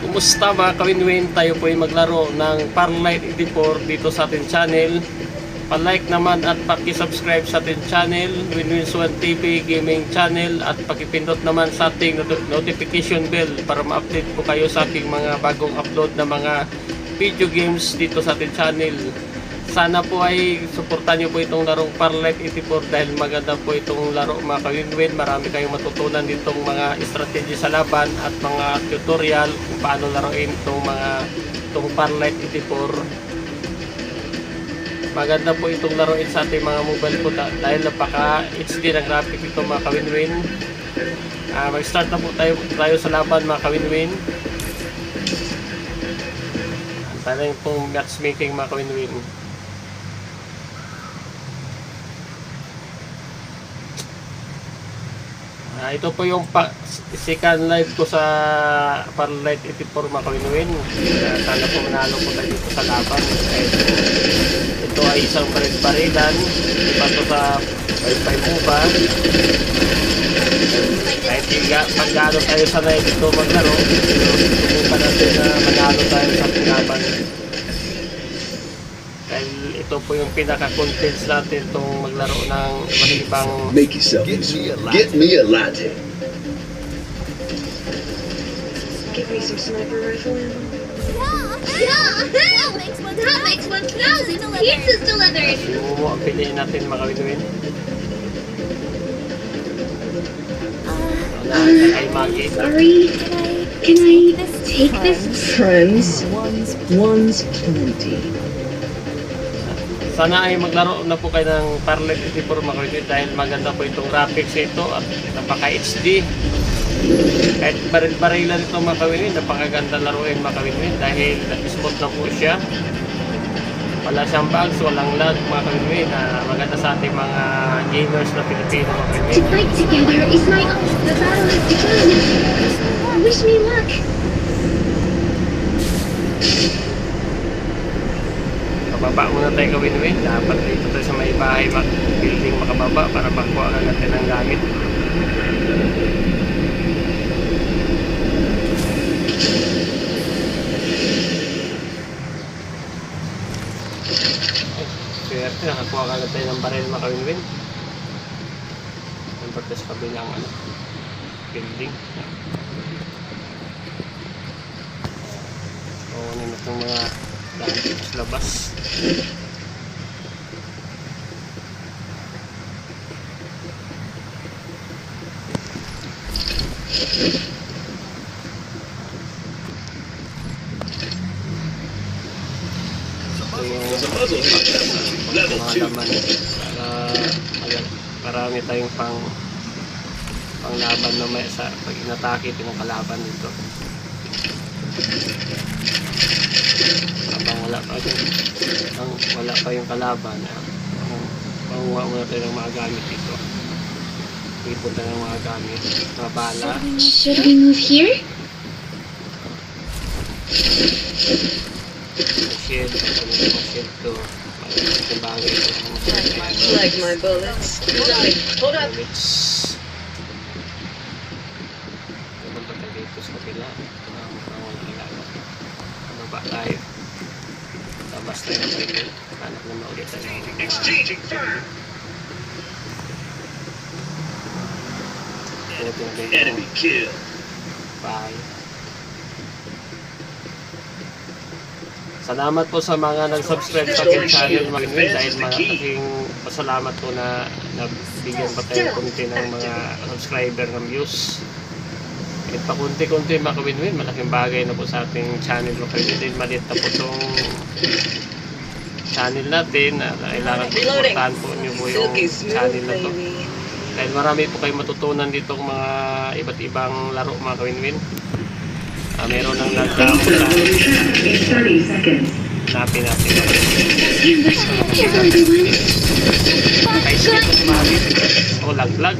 Kumusta mga kawinwin? Tayo po ay maglaro ng Farlight 84 dito sa ating channel. Pa-like naman at paki-subscribe sa ating channel, Winwins1 TV Gaming Channel, at pakipindot naman sa ating notification bell para ma-update po kayo sa aking mga bagong upload na mga video games dito sa ating channel. Sana po ay suportahan nyo po itong larong Farlight 84 dahil maganda po itong laro mga kawinwin. Marami kayong matutunan ditong mga strategy sa laban at mga tutorial kung paano laruin itong Farlight 84. Maganda po itong laruin sa ating mga mobile po dahil napaka HD ng graphic ito mga kawinwin. Mag-start na po tayo sa laban mga kawinwin. Antayin pong matchmaking mga kawinwin. Ito po yung second live ko sa Farlight 84 mga kawinwin. Sana po manalo po tayo dito sa laban. Ito ay isang baril-barilan. Iba ito sa 5-5 MOBA. Kahit pag gaano tayo sanay dito maglaro, subukan natin na manalo tayo sa laban. Dahil ito po yung pinaka-contents natin itong maglaro ng ibang... Make yourself get me a latte. Give me some sniper rifle ammo. Yeah! That makes 1,000! Pizza's delivered! Sumo ang piliin natin mga kawinwin. Ay Maggie. Sorry. Can I take this? Friends. One's plenty. Sana ay maglaro na po kayo ng Farlight 84 mga kawinwin dahil maganda po itong graphics ito at napaka-HD. Kahit baril-barilan ito mga kawinwin, napakaganda laruin mga kawinwin dahil smooth na po siya. Wala siyang bugs, walang lag mga kawinwin. Maganda sa ating mga gamers na Pilipino mga kawinwin. To fight together is my... The battle has begun! Wish me luck! Mababa muna tayo kawinwin. Dapat dito tayo sa may bahay building makababa para makuha na natin ang gamit. Swerte, nakakuha ka na tayo ng baril mga kawinwin. Siyempre tayo sa kabilang building. Kunin mo itong mga gamit sa labas. Level Mga 2. laman para marami tayong panglaban na may sa pag inatake ng kalaban dito. Habang wala pa yung kalaban, panguha muna tayo ng mga gamit dito. Ipon tayo ng mga gamit, mga bala. Should we move here? Shield, mga shield to. Malaking bagay ito. Like my bullets. Hold up. Bullets. Pumunta tayo dito sa kabila. Baba tayo. Labas tayo ng tayo. Hanap naman ulit tayo. Exchanging fire. Enemy kill. Bye. Salamat po sa mga nag-subscribe sa aking channel mga kawinwin dahil malaking pasalamat po na nabigyan pa tayo kunti ng mga subscriber ng views. Kahit pa kunti-kunti mga kawinwin, malaking bagay na po sa ating channel mga kawinwin dahil maliit na po itong channel natin na kailangan supportahan po niyo po yung channel na to. Dahil marami po kayong matutunan dito mga iba't ibang laro mga kawinwin. Meron ng nagdamo sa hanapin natin. Ay, sige po sumabit. O, lag-lag.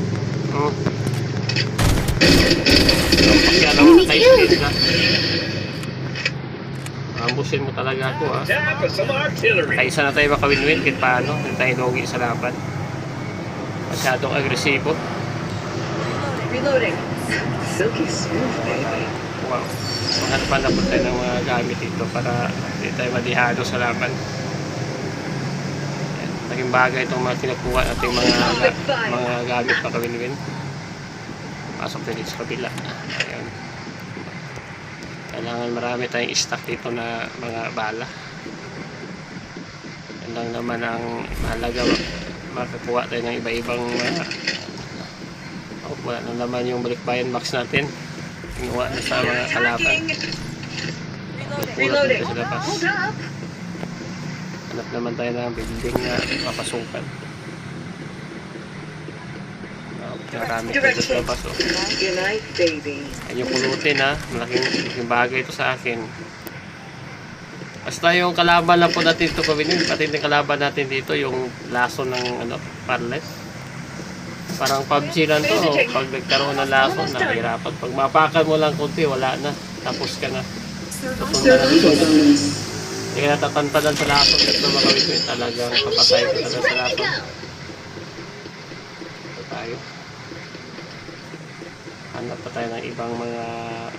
Pakyan ako, tight na. Ambusin mo talaga ako ha. Kaisa na tayo makawin-win kahit paano. Hindi tayo logi sa laban. Masyadong agresibo. Reloading. Silky smooth, baby. Wow. Maharapan na po tayo ng mga gamit dito para hindi tayo madihado sa laban. Ayan. Naging bagay itong mga kinukuha nating mga gamit pa kawin-win. Pasok na dito sa kabila. Ayan. Kailangan marami tayong stock dito na mga bala. Yan lang naman ang mahalaga, makakuha tayo ng iba-ibang wala na naman yung balikbayan max natin. Kinuha na sa mga kalaban. Pulat dito sa labas. Hanap naman tayo ng building na papasukan. Marami dito sa labas. Oh. Good night, baby. Ayan yung pulutin ha. Malaking bagay ito sa akin. Basta yung kalaban lang po natin ito gawin yun. Pati yung kalaban natin dito yung laso ng parlet. Parang PUBG lang to. Pag nagkaroon ng laso, nahihirapan. Pag mapakan mo lang kunti, wala na. Tapos ka na. Hindi ka natatanpadan sa laso. Ito makawin ko yun. Talagang papatay ko talaga sa laso. Ito tayo. Hanap pa tayo ng ibang mga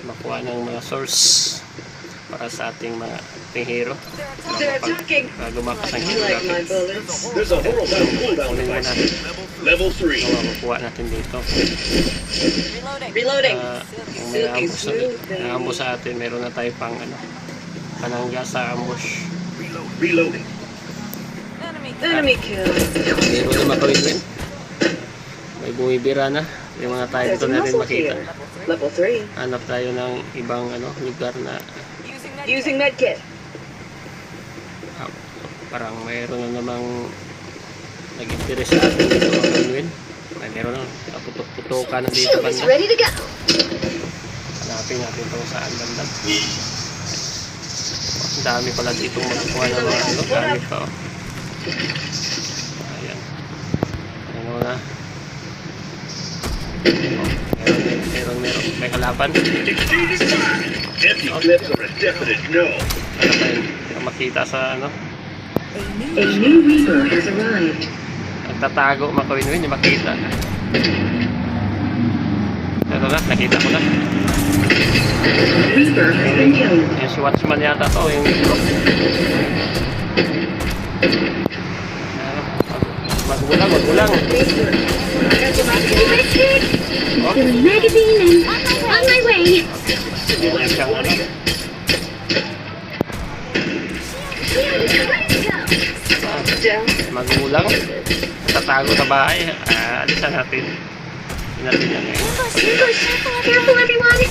makuha ng mga source para sa ating mga hero. They're attacking. Lumakas ang You hero like my natin. bullets? There's a hostile cooldown Kunin mo natin. Level 3. Makukuha natin dito. Reloading. Yung may ambush sa atin, meron na tayo pang panangga sa ambush. Reloading. Enemy kill. Meron na makawin. May bumibira na. Yung mga tayo There's dito a na rin muscle makita. here. Level 3. Hanap tayo ng ibang lugar na Using medkit. parang mayroon na namang nag-interest sa atin dito mga win. Mayroon na putok-putokan na dito Shield is banda. ready to go. Hanapin natin kung saan banda. Ang dami pala dito magkukuha ng mga gamit pa. Ayan. Ano na. Meron. May kalaban. Exceeding fire. Empty clips are a definite no. Ano ba yun? Makita sa A new Reaper has arrived. nagtatago makawin-win, yung makita. Ito na, nakita ko na. Reaper has been killed. Yung si Watchman yata to, yung magulang. To the magazine and on my way. Meron siyang Down. magulang. Tatago sa bahay. Alisan natin. Hindi natin yan eh. Careful, everyone.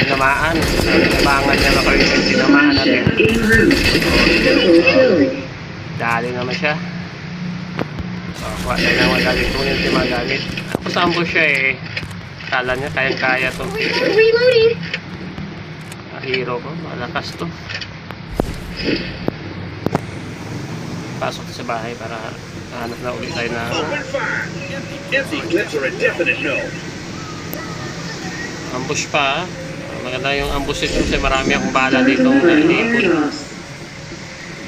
Tinamaan. Tinabangan niya makawin-win. Tinamaan natin. En route. Double kill. Dali naman siya. Kuha tayo ng mga gamit. Kunin natin mga gamit. Tapos ambush siya eh. Kala niya kayang-kaya to. Reloading. Hero ko. Malakas to. Pasok sa bahay para hanap na ulit tayo na Open fire. Empty clips are a definite no. ambush pa. Maganda yung ambush ito kasi marami akong bala dito na Confirm iniipon. airdrops.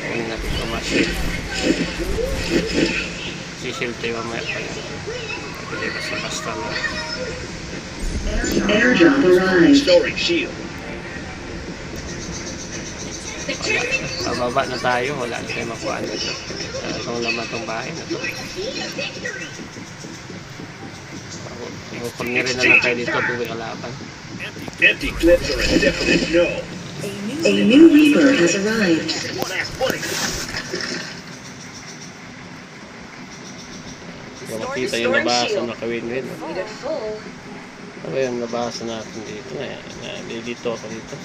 Kunin natin ito ma-shield. Si-shield tayo mamaya pa yun. Pwede basta na. Airdrop arrived. Restoring shield. Pababa na tayo. Wala na tayo makuha nito. Itong laman itong bahay na ito. Iukurnirin na lang tayo dito. Tuwi kalaban. Empty clips are a definite no. A new Reaper has arrived. Kung makita yung nabasa na kawin-win. Need it full. Ano yung nabasa natin dito? Dito ako dito.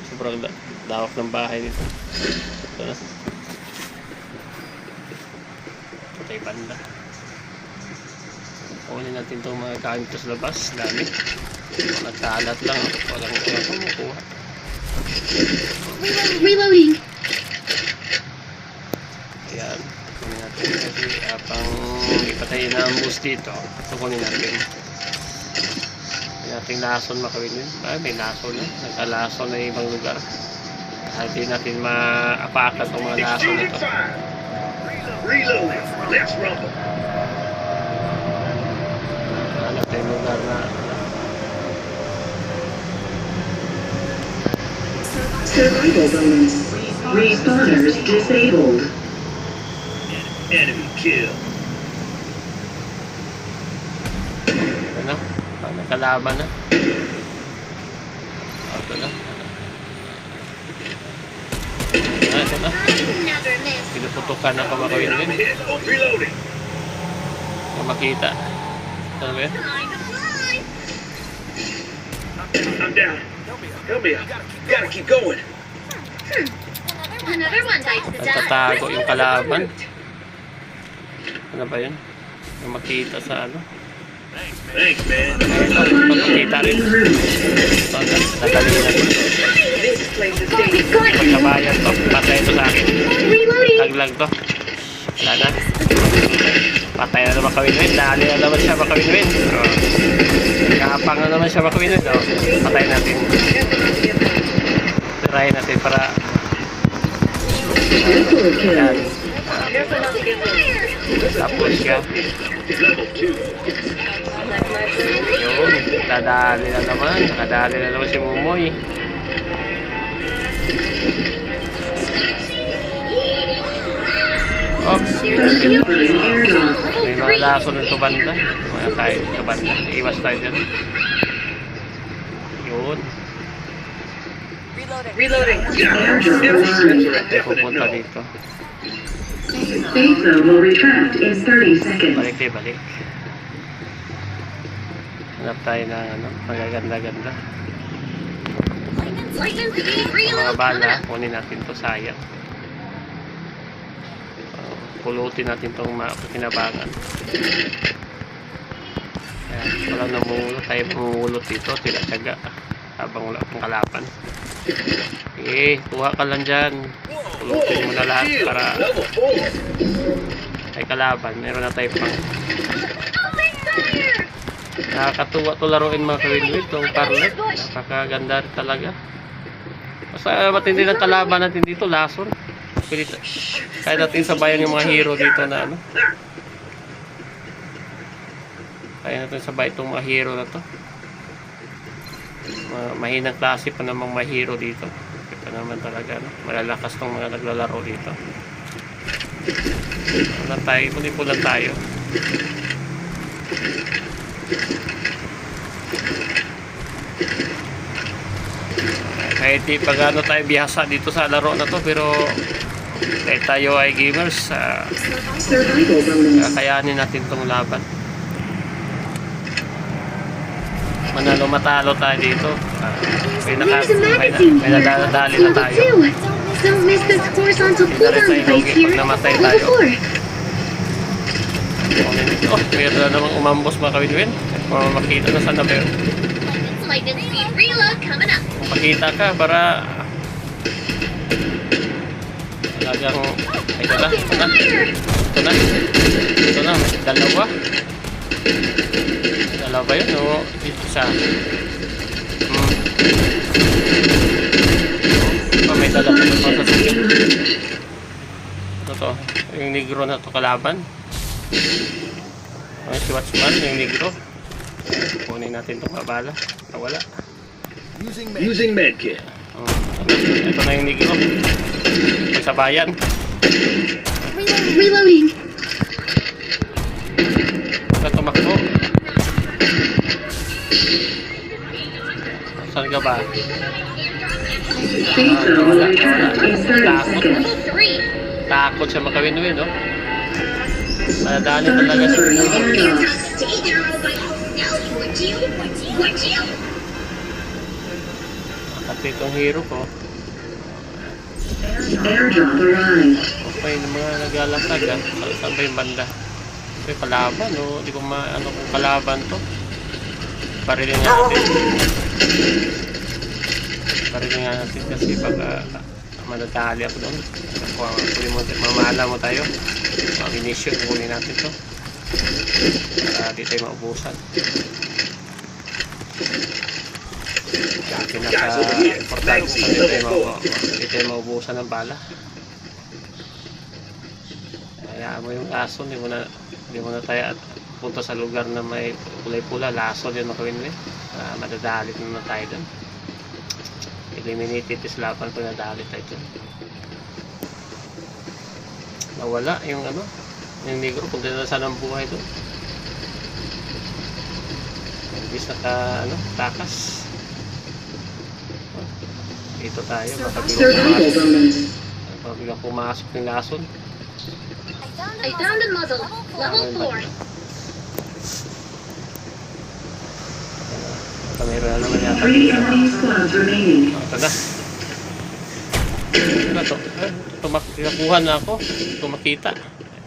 Sobrang lawak ng bahay dito. Ito na. Patay banda. Kunin natin itong mga gamit sa labas. Dami. Nagkalat lang. Walang kumukuha. Reloading. Ayan. Kunin natin. Kasi pang ipatay na ang boost dito. Ito kunin natin. Nating lason makawin. May lason na. Nagkalason na ibang lugar. Hindi natin maapakan itong mga lason na Exceeding ito. fire. Reloading. Let's rumble. Hanap tayong lugar na Survival bonus. Respawners disabled. Enemy kill. Ano? Kalaban na. Ito na. Ito na. Another miss. Pinuputukan na I'm kamakawin. hit. Reloading. Makita. Ano ba yan? Time to fly. I'm down. Help me out. Gotta keep going. Another one bites the dust. Nagtatago yung kalaban. Ano ba yun? Yung makita sa ano? Thanks, man. Pagkita rin. Ito, nadali na rin. This place is dangerous. Pagkabayan to. Patay ito sa akin. Reloading. Laglag to. Wala na. Patay na naman kawin-win. Dali na naman siya makawin-win. Kapang na naman siya makawin-win. Patay natin. Tirahin natin para Triple kill. yan. Careful not to get lost. Tapos siya. Level 2. Yun. Dadali na naman. Nakadali na naman si Mumoy. Oh, Delivering airdrop. may mga laso ng banda. Mga tayo sa banda. Iwas tayo dyan. Yun. Reloading. Airdrop. Airdrop. May pupunta dito. Safe zone will retract in 30 seconds. Balik tayo, balik. Hanap tayo ng ano, magaganda-ganda. Lightning speed. Mga Reload. bala, kunin natin to, sayang. Pulutin natin itong kinabangan. Ayan, walang namulot. Tayo mamulot dito, tila-tsaga. Habang wala pang kalaban. Eh, kuha ka lang dyan. Pulutin mo na lahat para Level 4. ay kalaban. Meron na tayo pang Open fire. nakakatuwa to laruin mga kawin-win. Itong Parlet. Napakaganda rin talaga. Basta matindi ng kalaban natin dito, lason. Pilit. Kaya natin sabayan yung mga hero dito na ano. Kaya natin sabay itong mga hero na to. Mahinang klase pa namang mga hero dito. Ito naman talaga, no? Malalakas tong mga naglalaro dito. Ano tayo? Kunin tayo. Kahit di pa gaano tayo bihasa dito sa laro na to, pero kahit tayo ay gamers, Survival bonus. kakayanin natin tong laban. Manalo matalo tayo dito. May nadadali na tayo. Don't miss this horizontal Hindi na rin cooldown tayo device lugi here. pag namatay Level tayo. 4. Oh, meron na namang umambos mga kawin-win. Kung makita na sana ba yun. Lightning speed. Reload coming up. Kung pakita ka para talagang ito na, ito na, ito na, ito na, dalawa yun o isa. May dalawa na sa sakit. Ito to, yung negro na to kalaban. Ay, si Watchman, yung negro. Kunin natin itong babala. Nawala. Using medkit. Ito na yung negro. Pagsabayan. Reloading. Ito tumakbo. Saan ka ba? Safe zone will retract in 30 seconds. 3. Takot siya makawin-win, no? Madali talaga siya. Delivering airdrop. Stay there all by yourself. Would you? Kasi itong hero ko, Airdrop arrived. okay ng mga naglalatag, ah. Saan ba yung banda? Ito yung kalaban, no? Hindi ko maano kung kalaban to. Parilin nga natin. Parilin nga natin kasi baka manatali ako doon. Kung mamala mo tayo. Ang inisyo, kukunin natin to. Para di tayo maubusan. Pinaka-importante sa di tayo maubusan ng bala. Kaya mo yung aso, hindi mo na tayo punta sa lugar na may kulay pula, laso din makawin mo. Madadalit na tayo doon. eliminated is laban ko, nadali tayo dyan. Nawala yung ano, yung negro, kung na sana ang buhay doon. Imbis takas. Dito tayo, baka Survival bonus. biglang pumasok ng lason. I found a muzzle. Level 4. Meron na naman yata. 3 enemy squads remaining. Ito na. Ano to? Tumakuha na ako. Tumakita.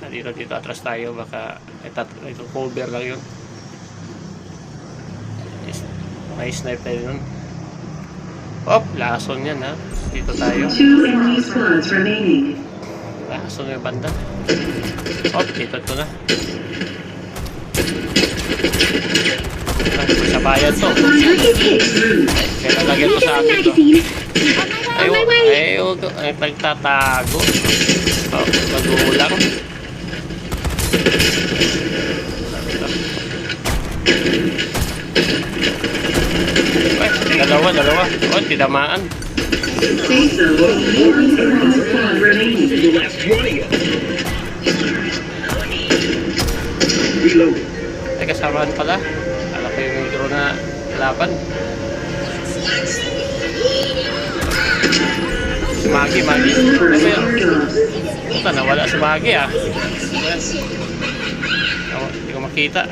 Dito atras tayo. Baka ito cover lang yun. May snipe tayo nun. Op, lason yan ha. Dito tayo. 2 enemy squads remaining. Lason yung banda. Op, dito ito na. Sa bayan to. Kaya nalagyan ko sa akin to. Ay, nagtatago. Oh, magulang. Ay, dalawa. Oh, tinamaan. Safe zone. 1 enemy squad remaining. The last one of you. Reloading. Ay, kasamahan pala. Alam ko yung intro na laban. Magi. First Ano yun? airdrops. Puta, nawala si Magi ah. Hindi ko makita.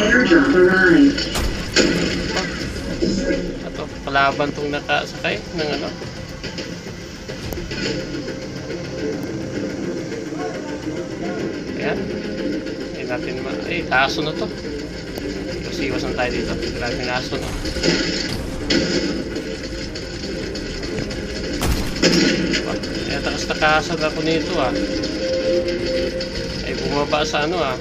Airdrop arrived. Ito, kalaban tong nakasakay ng ano. Ayan. Hindi natin aso na to. Kasi iwasan tayo dito. Maraming aso no. Ayan, takas-takasan ako nito ah. Ay, bumaba sa ano ah.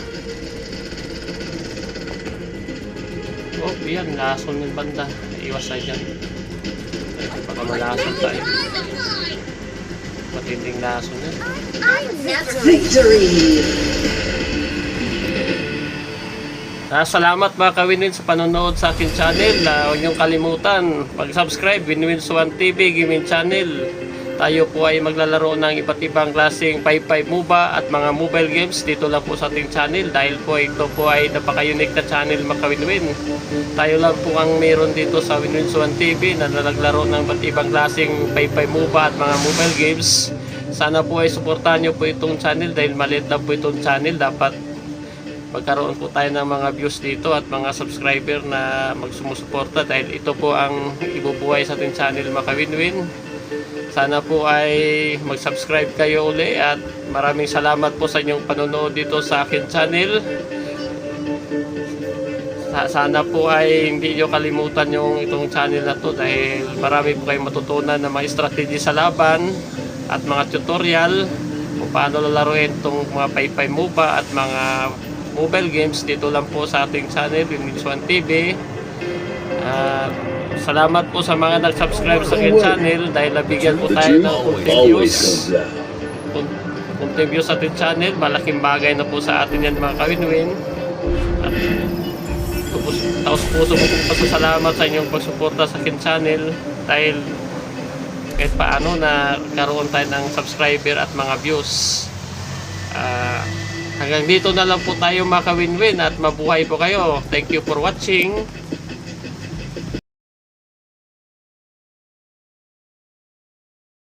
Oh, yan. Lason yung banda. Iwas tayo dyan. Baka malason tayo. Matinding lason yan. Victory! Salamat mga ka-Winwin sa panonood sa akin channel. Huwag niyong kalimutan pag-subscribe Winwins 1 TV Gaming Channel. Tayo po ay maglalaro ng iba't ibang klaseng 5-5 MOBA at mga mobile games dito lang po sa ating channel, dahil po ito po ay napaka-unique na channel mga ka-Winwin. Tayo lang po ang meron dito sa Winwins 1 TV na naglaro ng iba't ibang klaseng 5-5 MOBA at mga mobile games. Sana po ay suportahan niyo po itong channel dahil maliit lang po itong channel. Dapat magkaroon po tayo ng mga views dito at mga subscriber na magsumusuporta, dahil ito po ang ibubuhay sa ating channel mga ka-Winwin. Sana po ay mag-subscribe kayo uli at maraming salamat po sa inyong panonood dito sa akin channel. Sana po ay hindi nyo kalimutan yung itong channel na to, dahil marami po kayong matutunan na mga strategy sa laban at mga tutorial kung paano lalaruin itong mga 5-5 MOBA at mga mobile games dito lang po sa ating channel, Winwins 1 TV. Salamat po sa mga nag-subscribe sa aking channel, dahil nabigyan po tayo ng konting views sa ating channel. Malaking bagay na po sa atin yan mga ka-Winwin. At taos puso po pasasalamat sa inyong pagsuporta sa aking channel, dahil kahit paano na karoon tayo ng subscriber at mga views. Hanggang dito na lang po tayo mga ka-Winwin at mabuhay po kayo. Thank you for watching.